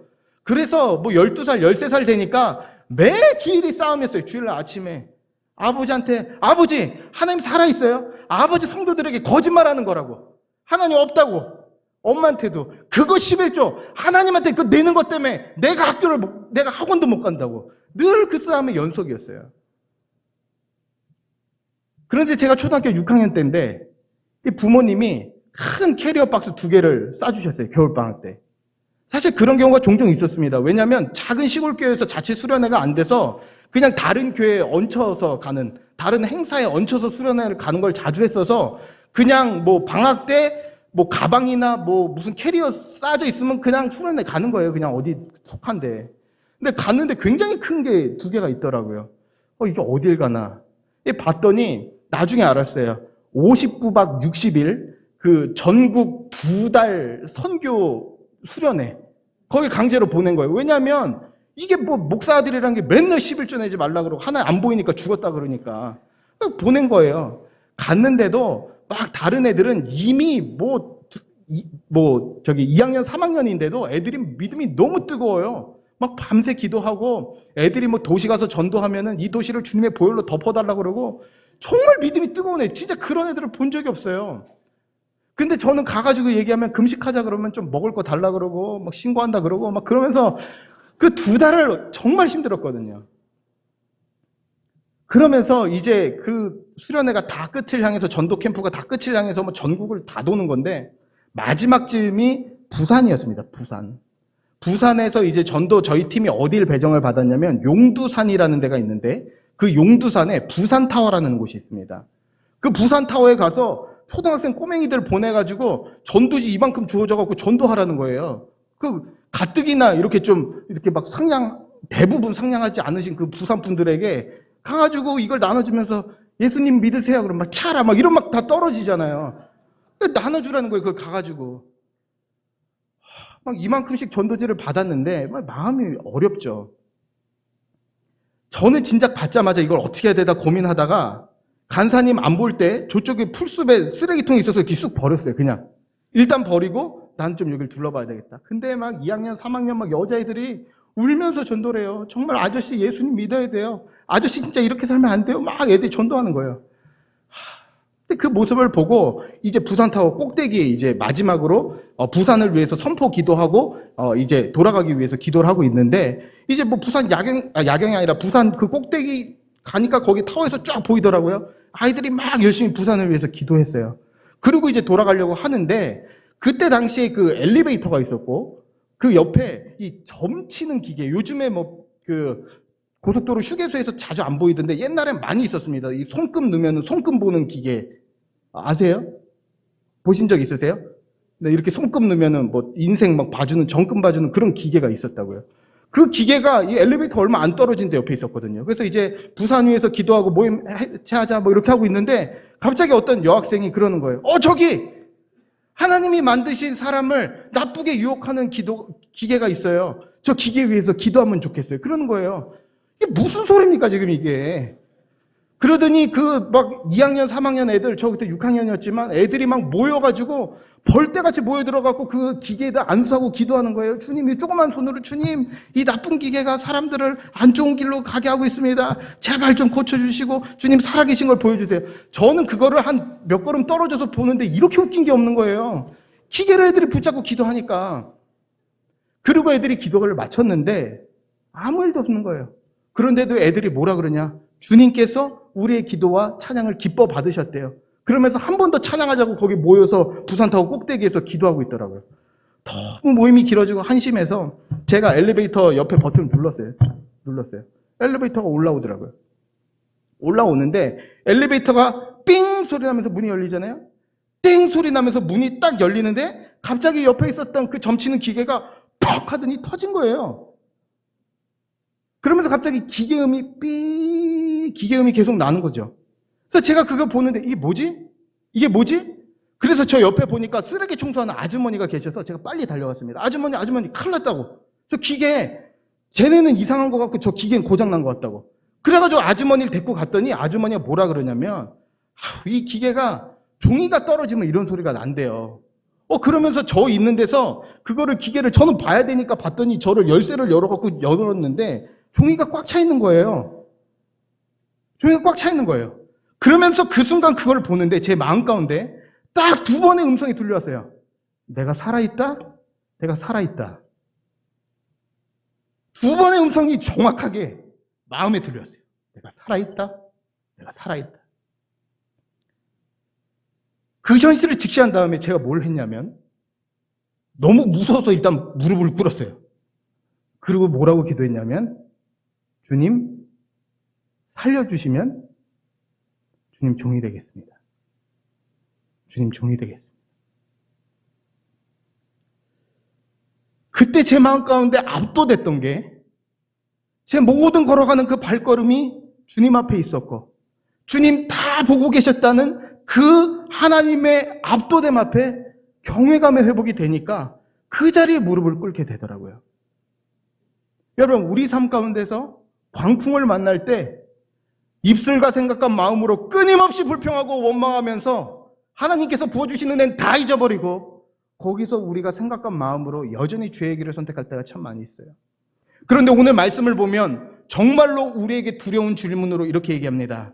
그래서 뭐 12살 13살 되니까 매 주일이 싸움이었어요. 주일날 아침에 아버지한테 아버지 하나님 살아있어요? 아버지 성도들에게 거짓말하는 거라고. 하나님 없다고. 엄마한테도 그거 11조 하나님한테 그거 내는 것 때문에 내가 학원도 못 간다고. 늘 그 싸움의 연속이었어요. 그런데 제가 초등학교 6학년 때인데 이 부모님이 큰 캐리어 박스 2개를 싸주셨어요. 겨울방학 때. 사실 그런 경우가 종종 있었습니다. 왜냐하면 작은 시골교회에서 자체 수련회가 안 돼서 그냥 다른 교회에 얹혀서 가는, 다른 행사에 얹혀서 수련회를 가는 걸 자주 했어서 그냥 뭐 방학 때 뭐 가방이나 뭐 무슨 캐리어 싸져 있으면 그냥 수련회 가는 거예요. 그냥 어디 속한데. 근데 갔는데 굉장히 큰 게 두 개가 있더라고요. 이게 어딜 가나. 봤더니 나중에 알았어요. 59박 60일 그 전국 2달 선교 수련회. 거기 강제로 보낸 거예요. 왜냐하면 이게 뭐 목사들이란 게 맨날 11조 내지 말라 그러고 하나 안 보이니까 죽었다 그러니까 보낸 거예요. 갔는데도 막 다른 애들은 이미 뭐 2학년 3학년인데도 애들이 믿음이 너무 뜨거워요. 막 밤새 기도하고 애들이 뭐 도시 가서 전도하면은 이 도시를 주님의 보혈로 덮어달라고 그러고 정말 믿음이 뜨거운 애. 진짜 그런 애들을 본 적이 없어요. 근데 저는 가가지고 얘기하면 금식하자 그러면 좀 먹을 거 달라 그러고 막 신고한다 그러고 막 그러면서 그 2달을 정말 힘들었거든요. 그러면서 이제 그 수련회가 다 끝을 향해서 전도 캠프가 다 끝을 향해서 뭐 전국을 다 도는 건데 마지막 즈음이 부산이었습니다. 부산에서 이제 전도 저희 팀이 어디를 배정을 받았냐면 용두산이라는 데가 있는데 그 용두산에 부산타워라는 곳이 있습니다. 그 부산타워에 가서 초등학생 꼬맹이들 보내가지고 전도지 이만큼 주어져갖고 전도하라는 거예요. 그 가뜩이나 이렇게 좀 이렇게 막 대부분 상냥하지 않으신 그 부산 분들에게 가가지고 이걸 나눠주면서 예수님 믿으세요. 그럼 막 차라 막 이런 막 다 떨어지잖아요. 나눠주라는 거예요. 그걸 가가지고. 막 이만큼씩 전도지를 받았는데 마음이 어렵죠. 저는 진작 받자마자 이걸 어떻게 해야 되다 고민하다가 간사님 안 볼 때 저쪽에 풀숲에 쓰레기통이 있어서 이렇게 쑥 버렸어요. 그냥 일단 버리고 난 좀 여기를 둘러봐야 되겠다. 근데 막 2학년 3학년 막 여자애들이 울면서 전도를 해요. 정말 아저씨 예수님 믿어야 돼요. 아저씨 진짜 이렇게 살면 안 돼요. 막 애들이 전도하는 거예요. 근데 그 모습을 보고 이제 부산타워 꼭대기에 이제 마지막으로 부산을 위해서 선포 기도하고 이제 돌아가기 위해서 기도를 하고 있는데 이제 뭐 부산 야경이 아니라 부산 그 꼭대기 가니까 거기 타워에서 쫙 보이더라고요. 아이들이 막 열심히 부산을 위해서 기도했어요. 그리고 이제 돌아가려고 하는데 그때 당시에 그 엘리베이터가 있었고 그 옆에 이 점치는 기계, 요즘에 뭐 그 고속도로 휴게소에서 자주 안 보이던데 옛날엔 많이 있었습니다. 이 손금 넣으면 손금 보는 기계 아세요? 보신 적 있으세요? 네, 이렇게 손금 넣으면은 뭐 인생 막 봐주는 정금 봐주는 그런 기계가 있었다고요. 그 기계가 이 엘리베이터 얼마 안 떨어진 데 옆에 있었거든요. 그래서 이제 부산 위에서 기도하고 모임 해체하자 뭐 이렇게 하고 있는데 갑자기 어떤 여학생이 그러는 거예요. 저기 하나님이 만드신 사람을 나쁘게 유혹하는 기계가 있어요. 저 기계 위에서 기도하면 좋겠어요. 그러는 거예요. 이게 무슨 소리입니까 지금 이게. 그러더니 그 막 2학년 3학년 애들, 저 그때 6학년이었지만 애들이 막 모여가지고 벌떼같이 모여들어갖고 그 기계에다 안수하고 기도하는 거예요. 주님, 이 조그만 손으로 주님, 이 나쁜 기계가 사람들을 안 좋은 길로 가게 하고 있습니다. 제발 좀 고쳐주시고 주님 살아계신 걸 보여주세요. 저는 그거를 한 몇 걸음 떨어져서 보는데 이렇게 웃긴 게 없는 거예요. 기계로 애들이 붙잡고 기도하니까. 그리고 애들이 기도를 마쳤는데 아무 일도 없는 거예요. 그런데도 애들이 뭐라 그러냐? 주님께서 우리의 기도와 찬양을 기뻐 받으셨대요. 그러면서 한 번 더 찬양하자고 거기 모여서 부산타워 꼭대기에서 기도하고 있더라고요. 너무 모임이 길어지고 한심해서 제가 엘리베이터 옆에 버튼을 눌렀어요. 엘리베이터가 올라오더라고요. 올라오는데 엘리베이터가 삥 소리 나면서 문이 열리잖아요. 띵 소리 나면서 문이 딱 열리는데 갑자기 옆에 있었던 그 점치는 기계가 퍽 하더니 터진 거예요. 그러면서 갑자기 기계음이 계속 나는 거죠. 그래서 제가 그걸 보는데 이게 뭐지? 그래서 저 옆에 보니까 쓰레기 청소하는 아주머니가 계셔서 제가 빨리 달려갔습니다. 아주머니 큰일 났다고. 저 기계 쟤네는 이상한 것 같고 저 기계는 고장난 것 같다고. 그래가지고 아주머니를 데리고 갔더니 아주머니가 뭐라 그러냐면 이 기계가 종이가 떨어지면 이런 소리가 난대요. 그러면서 저 있는 데서 그거를 기계를 저는 봐야 되니까 봤더니 저를 열쇠를 열어갖고 열었는데 종이가 꽉 차 있는 거예요. 그러면서 그 순간 그걸 보는데 제 마음 가운데 딱 2번의 음성이 들려왔어요. 내가 살아있다. 2번의 음성이 정확하게 마음에 들려왔어요. 내가 살아있다. 그 현실을 직시한 다음에 제가 뭘 했냐면 너무 무서워서 일단 무릎을 꿇었어요. 그리고 뭐라고 기도했냐면 주님, 살려주시면 주님 종이 되겠습니다. 주님 종이 되겠습니다. 그때 제 마음 가운데 압도됐던 게 제 모든 걸어가는 그 발걸음이 주님 앞에 있었고 주님 다 보고 계셨다는 그 하나님의 압도됨 앞에 경외감의 회복이 되니까 그 자리에 무릎을 꿇게 되더라고요. 여러분, 우리 삶 가운데서 광풍을 만날 때 입술과 생각과 마음으로 끊임없이 불평하고 원망하면서 하나님께서 부어주시는 은혜는 다 잊어버리고 거기서 우리가 생각과 마음으로 여전히 죄의 길을 선택할 때가 참 많이 있어요. 그런데 오늘 말씀을 보면 정말로 우리에게 두려운 질문으로 이렇게 얘기합니다.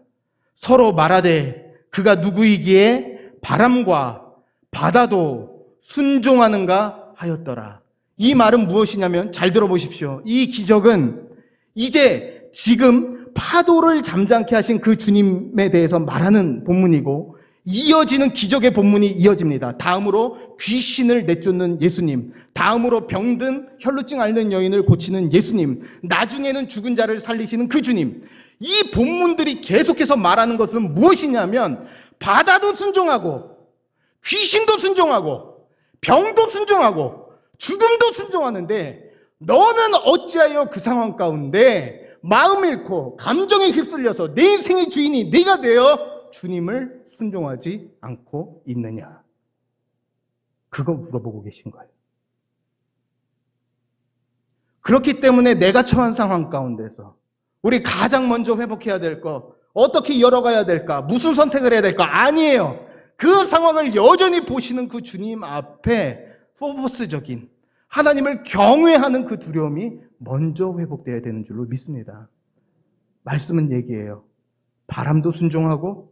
서로 말하되 그가 누구이기에 바람과 바다도 순종하는가 하였더라. 이 말은 무엇이냐면 잘 들어보십시오. 이 기적은 이제 지금 파도를 잠잠케 하신 그 주님에 대해서 말하는 본문이고 이어지는 기적의 본문이 이어집니다. 다음으로 귀신을 내쫓는 예수님, 다음으로 병든 혈루증 앓는 여인을 고치는 예수님, 나중에는 죽은 자를 살리시는 그 주님. 이 본문들이 계속해서 말하는 것은 무엇이냐면 바다도 순종하고 귀신도 순종하고 병도 순종하고 죽음도 순종하는데 너는 어찌하여 그 상황 가운데 마음 잃고 감정에 휩쓸려서 내 인생의 주인이 네가 되어 주님을 순종하지 않고 있느냐? 그거 물어보고 계신 거예요. 그렇기 때문에 내가 처한 상황 가운데서 우리 가장 먼저 회복해야 될 거, 어떻게 열어가야 될까? 무슨 선택을 해야 될까? 아니에요. 그 상황을 여전히 보시는 그 주님 앞에 포버스적인 하나님을 경외하는 그 두려움이 먼저 회복되어야 되는 줄로 믿습니다. 말씀은 얘기해요. 바람도 순종하고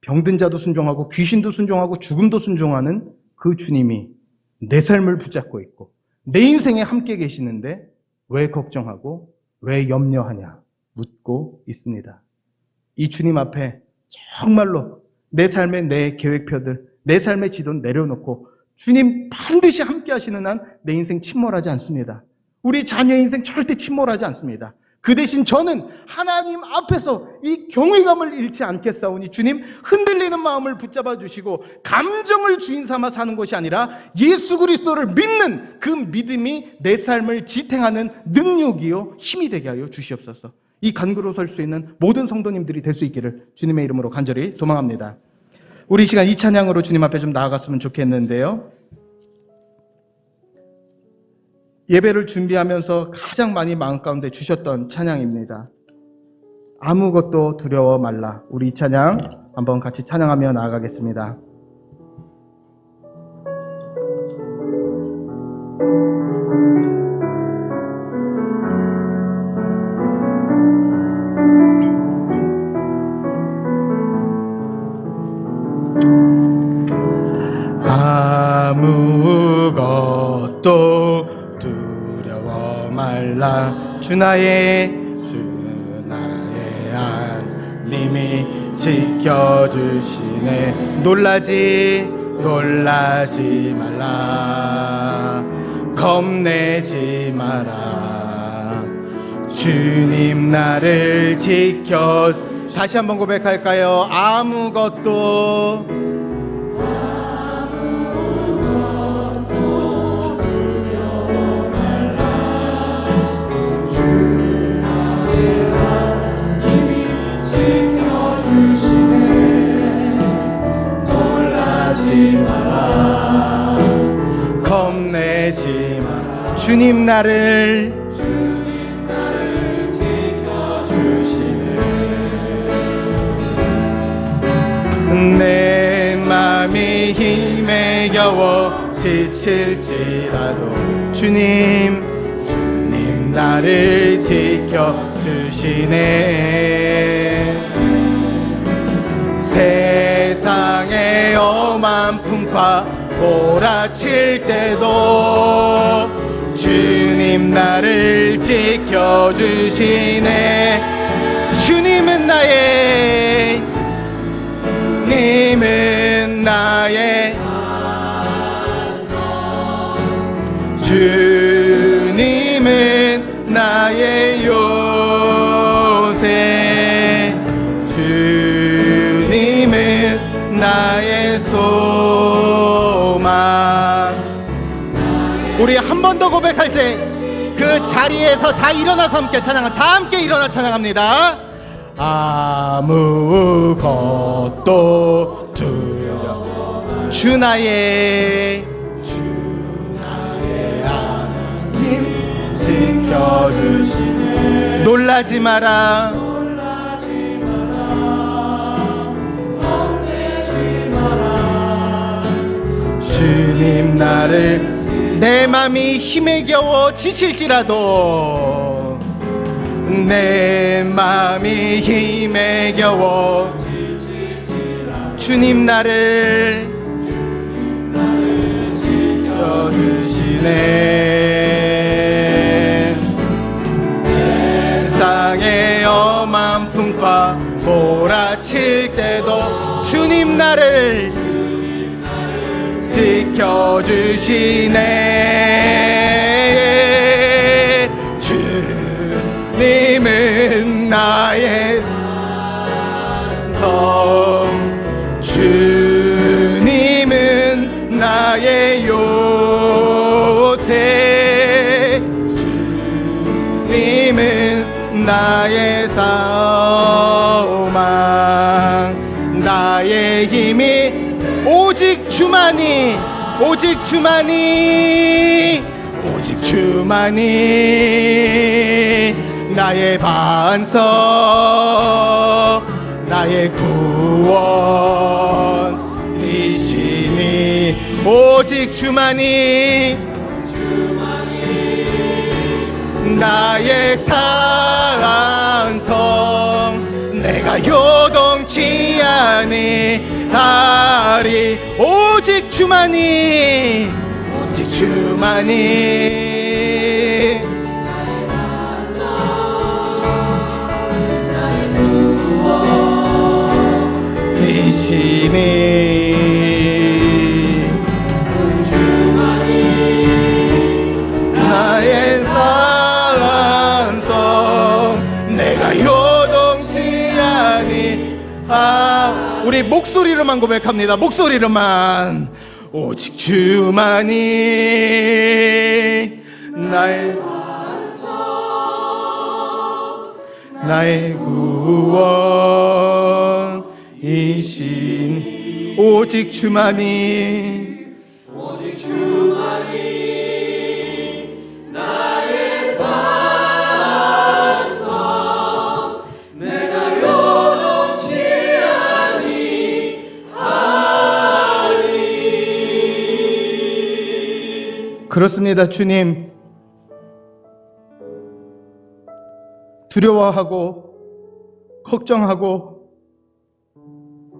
병든 자도 순종하고 귀신도 순종하고 죽음도 순종하는 그 주님이 내 삶을 붙잡고 있고 내 인생에 함께 계시는데 왜 걱정하고 왜 염려하냐 묻고 있습니다. 이 주님 앞에 정말로 내 삶의 내 계획표들, 내 삶의 지도는 내려놓고 주님 반드시 함께 하시는 한 내 인생 침몰하지 않습니다. 우리 자녀 인생 절대 침몰하지 않습니다. 그 대신 저는 하나님 앞에서 이 경외감을 잃지 않겠사오니 주님 흔들리는 마음을 붙잡아 주시고 감정을 주인 삼아 사는 것이 아니라 예수 그리스도를 믿는 그 믿음이 내 삶을 지탱하는 능력이요 힘이 되게 하여 주시옵소서. 이 간구로 설 수 있는 모든 성도님들이 될 수 있기를 주님의 이름으로 간절히 소망합니다. 우리 이 시간 이 찬양으로 주님 앞에 좀 나아갔으면 좋겠는데요. 예배를 준비하면서 가장 많이 마음 가운데 주셨던 찬양입니다. 아무것도 두려워 말라. 우리 이 찬양 한번 같이 찬양하며 나아가겠습니다. 아무것도 두려워 말라. 주 나의 하나님이 지켜주시네. 놀라지 말라. 겁내지 마라. 주님 나를 지켜. 다시 한번 고백할까요? 아무것도 겁내지 마라. 주님 나를 지켜주시네. 내 맘이 힘에 겨워 지칠지라도 주님 나를 지켜주시네. 세상의 엄한 풍파 몰아칠 때도 주님 나를 지켜주시네. 주님은 나의 주님은 나의 요새. 우리 한 번 더 고백할 때 그 자리에서 다 일어나서 함께 찬양합니다. 다 함께 일어나 찬양합니다. 아무것도 두려워 주 나의 하나님 지켜주시네. 놀라지 마라 겁내지 마라. 주님 나를 내 맘이 힘에 겨워 지칠지라도 내 맘이 힘에 겨워 주님 나를 지켜주시네. 세상의 엄한 풍파 몰아칠 때도 주님 나를 지켜주시네. 주님은 나의 성, 주님은 나의 요새, 주님은 나의 소망, 나의 힘이 오직 주만이, 오직 주만이, 오직 주만이 나의 반석, 나의 구원이시니. 오직 주만이 나의 산성, 내가 요동치 아니하리. 오직 주만이, 오직 주만이 이시니. 나의 산성, 내가 요동치 아니하. 우리 목소리로만 고백합니다. 목소리로만. 오직 주만이 나의 나의 구원이시니. 오직 주만이, 오직 주만이 나의 산성, 내가 요동치 아니하리. 그렇습니다. 주님, 두려워하고 걱정하고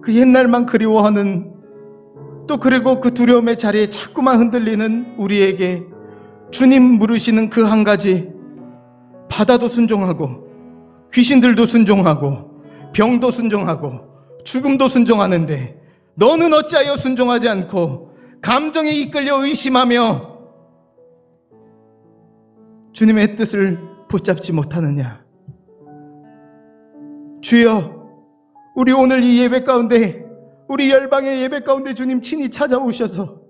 그 옛날만 그리워하는, 또 그리고 그 두려움의 자리에 자꾸만 흔들리는 우리에게 주님 물으시는 그 한 가지, 바다도 순종하고 귀신들도 순종하고 병도 순종하고 죽음도 순종하는데 너는 어찌하여 순종하지 않고 감정에 이끌려 의심하며 주님의 뜻을 붙잡지 못하느냐. 주여, 우리 오늘 이 예배 가운데, 우리 열방의 예배 가운데 주님 친히 찾아오셔서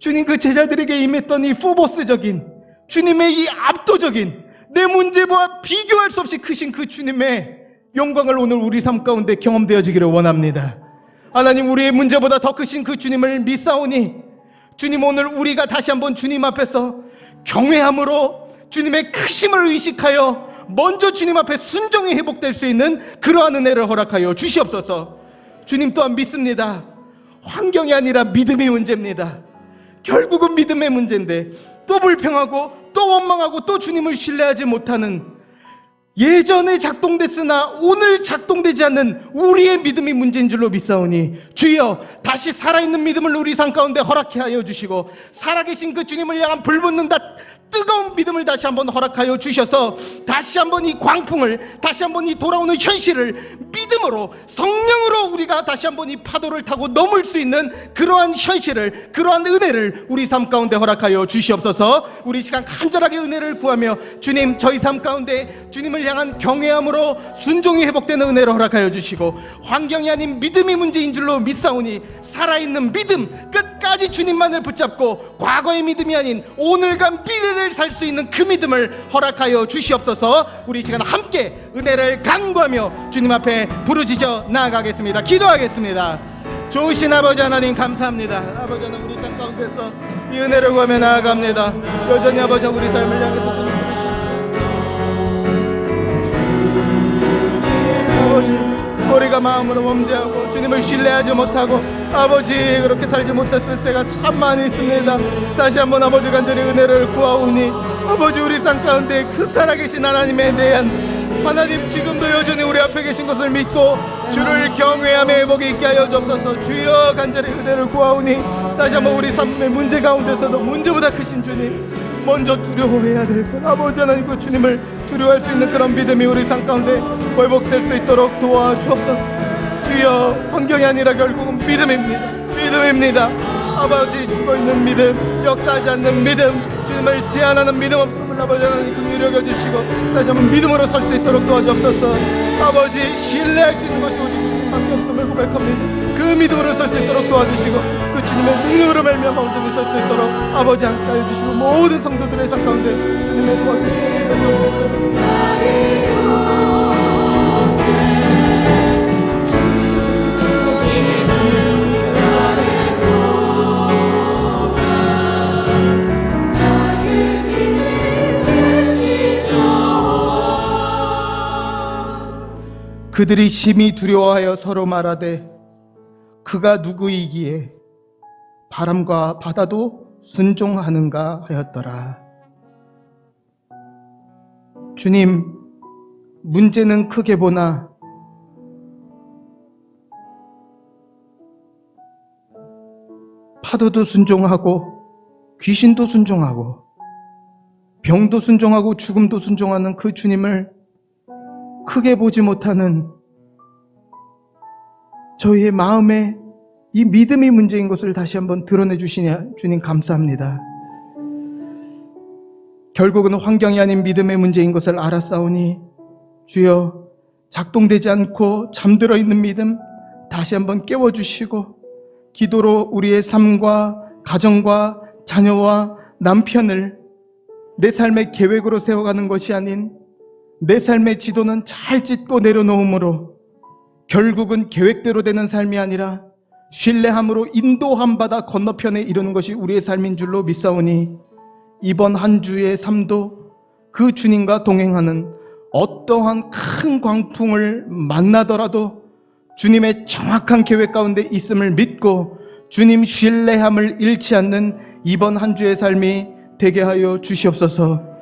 주님 그 제자들에게 임했던 이 포보스적인 주님의 이 압도적인, 내 문제와 비교할 수 없이 크신 그 주님의 영광을 오늘 우리 삶 가운데 경험되어지기를 원합니다. 하나님, 우리의 문제보다 더 크신 그 주님을 믿사오니 주님, 오늘 우리가 다시 한번 주님 앞에서 경외함으로 주님의 크심을 의식하여 먼저 주님 앞에 순종이 회복될 수 있는 그러한 은혜를 허락하여 주시옵소서. 주님 또한 믿습니다. 환경이 아니라 믿음의 문제입니다. 결국은 믿음의 문제인데 또 불평하고 또 원망하고 또 주님을 신뢰하지 못하는, 예전에 작동됐으나 오늘 작동되지 않는 우리의 믿음이 문제인 줄로 믿사오니 주여, 다시 살아있는 믿음을 우리 삶 가운데 허락해 하여 주시고 살아계신 그 주님을 향한 불붙는 뜨거운 믿음을 다시 한번 허락하여 주셔서 다시 한번 이 광풍을, 다시 한번 이 돌아오는 현실을 믿음으로, 성령으로 우리가 다시 한번 이 파도를 타고 넘을 수 있는 그러한 현실을, 그러한 은혜를 우리 삶 가운데 허락하여 주시옵소서. 우리 시간 간절하게 은혜를 구하며 주님, 저희 삶 가운데 주님을 향한 경외함으로 순종이 회복되는 은혜를 허락하여 주시고, 환경이 아닌 믿음이 문제인 줄로 믿사오니 살아있는 믿음, 끝까지 주님만을 붙잡고 과거의 믿음이 아닌 오늘과 미래를 살 수 있는 그 믿음을 허락하여 주시옵소서. 우리 시간 함께 은혜를 간구하며 주님 앞에 부르짖어 나아가겠습니다. 기도하겠습니다. 좋으신 아버지 하나님, 감사합니다. 아버지 하나님, 우리 삶 가운데서 이 은혜를 구하며 나아갑니다. 여전히 아버지 우리 삶을 향해서 주님 부르시옵소서. 아버지, 우리가 마음으로 범죄하고 주님을 신뢰하지 못하고 아버지 그렇게 살지 못했을 때가 참 많이 있습니다. 다시 한번 아버지 간절히 은혜를 구하오니 아버지 우리 삶 가운데 그 살아계신 하나님에 대한, 하나님 지금도 여전히 우리 앞에 계신 것을 믿고 주를 경외함의 회복이 있게 하여 주옵소서. 주여 간절히 은혜를 구하오니 다시 한번 우리 삶의 문제 가운데서도 문제보다 크신 주님, 먼저 두려워해야 될 것, 아버지 하나님 그 주님을 두려워할 수 있는 그런 믿음이 우리 삶 가운데 회복될 수 있도록 도와주옵소서. 주여, 환경이 아니라 결국은 믿음입니다. 아버지, 죽어있는 믿음, 역사하지 않는 믿음, 주님을 제한하는 믿음 없음을 아버지 하나님 긍휼히 여겨주시고 다시 한번 믿음으로 설 수 있도록 도와주옵소서. 아버지, 신뢰할 수 있는 것이 오직 주님밖에 없음을 고백합니다. 그 믿음으로 설 수 있도록 도와주시고 그 주님의 능력으로 말미암아 온전히 설 수 있도록 아버지 함께하여 주시고 모든 성도들의 삶 가운데 주님의 도와주시고 그들이 심히 두려워하여 서로 말하되 그가 누구이기에 바람과 바다도 순종하는가 하였더라. 주님, 문제는 크게 보나 파도도 순종하고 귀신도 순종하고 병도 순종하고 죽음도 순종하는 그 주님을 크게 보지 못하는 저희의 마음에 이 믿음이 문제인 것을 다시 한번 드러내 주시냐 주님 감사합니다. 결국은 환경이 아닌 믿음의 문제인 것을 알았사오니 주여, 작동되지 않고 잠들어 있는 믿음 다시 한번 깨워주시고 기도로 우리의 삶과 가정과 자녀와 남편을 내 삶의 계획으로 세워가는 것이 아닌 내 삶의 지도는 잘 찢고 내려놓음으로 결국은 계획대로 되는 삶이 아니라 신뢰함으로 인도함 받아 건너편에 이르는 것이 우리의 삶인 줄로 믿사오니 이번 한 주의 삶도 그 주님과 동행하는 어떠한 큰 광풍을 만나더라도 주님의 정확한 계획 가운데 있음을 믿고 주님 신뢰함을 잃지 않는 이번 한 주의 삶이 되게 하여 주시옵소서.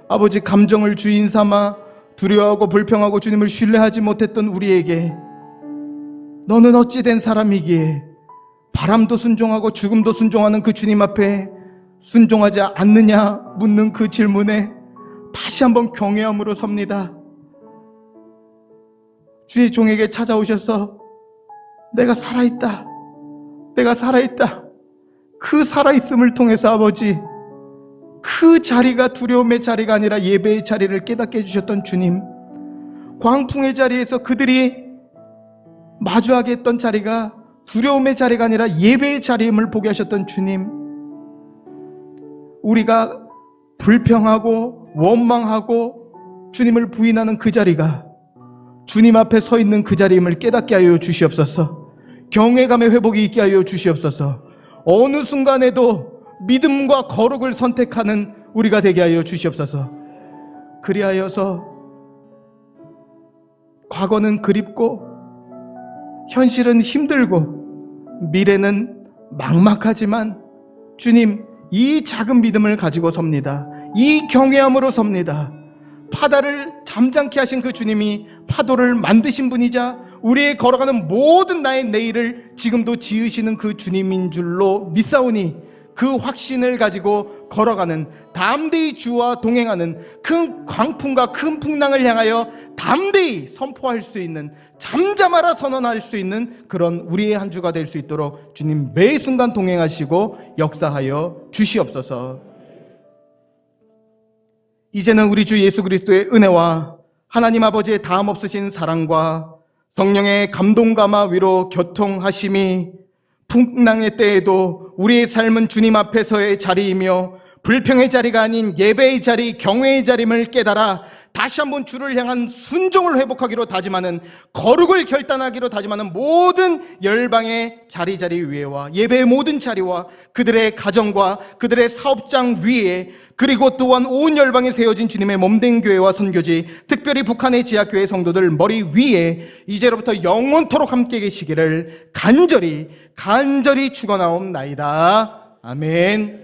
아버지, 감정을 주인 삼아 두려워하고 불평하고 주님을 신뢰하지 못했던 우리에게 너는 어찌 된 사람이기에 바람도 순종하고 죽음도 순종하는 그 주님 앞에 순종하지 않느냐 묻는 그 질문에 다시 한번 경외함으로 섭니다. 주의 종에게 찾아오셔서 내가 살아있다, 내가 살아있다, 그 살아있음을 통해서 아버지 그 자리가 두려움의 자리가 아니라 예배의 자리를 깨닫게 해주셨던 주님, 광풍의 자리에서 그들이 마주하게 했던 자리가 두려움의 자리가 아니라 예배의 자리임을 보게 하셨던 주님, 우리가 불평하고 원망하고 주님을 부인하는 그 자리가 주님 앞에 서 있는 그 자리임을 깨닫게 하여 주시옵소서. 경외감의 회복이 있게 하여 주시옵소서. 어느 순간에도 믿음과 거룩을 선택하는 우리가 되게 하여 주시옵소서. 그리하여서 과거는 그립고 현실은 힘들고 미래는 막막하지만 주님, 이 작은 믿음을 가지고 섭니다. 이 경외함으로 섭니다. 바다를 잠잠케 하신 그 주님이 파도를 만드신 분이자 우리의 걸어가는 모든 나의 내일을 지금도 지으시는 그 주님인 줄로 믿사오니 그 확신을 가지고 걸어가는, 담대히 주와 동행하는, 큰 광풍과 큰 풍랑을 향하여 담대히 선포할 수 있는, 잠잠하라 선언할 수 있는 그런 우리의 한 주가 될 수 있도록 주님 매 순간 동행하시고 역사하여 주시옵소서. 이제는 우리 주 예수 그리스도의 은혜와 하나님 아버지의 다함 없으신 사랑과 성령의 감동감화 위로 교통하심이 풍랑의 때에도 우리의 삶은 주님 앞에서의 자리이며 불평의 자리가 아닌 예배의 자리, 경외의 자림을 깨달아 다시 한번 주를 향한 순종을 회복하기로 다짐하는, 거룩을 결단하기로 다짐하는 모든 열방의 자리 위에와 예배의 모든 자리와 그들의 가정과 그들의 사업장 위에, 그리고 또한 온 열방에 세워진 주님의 몸된 교회와 선교지, 특별히 북한의 지하교회 성도들 머리 위에 이제로부터 영원토록 함께 계시기를 간절히 축원하옵나이다. 아멘.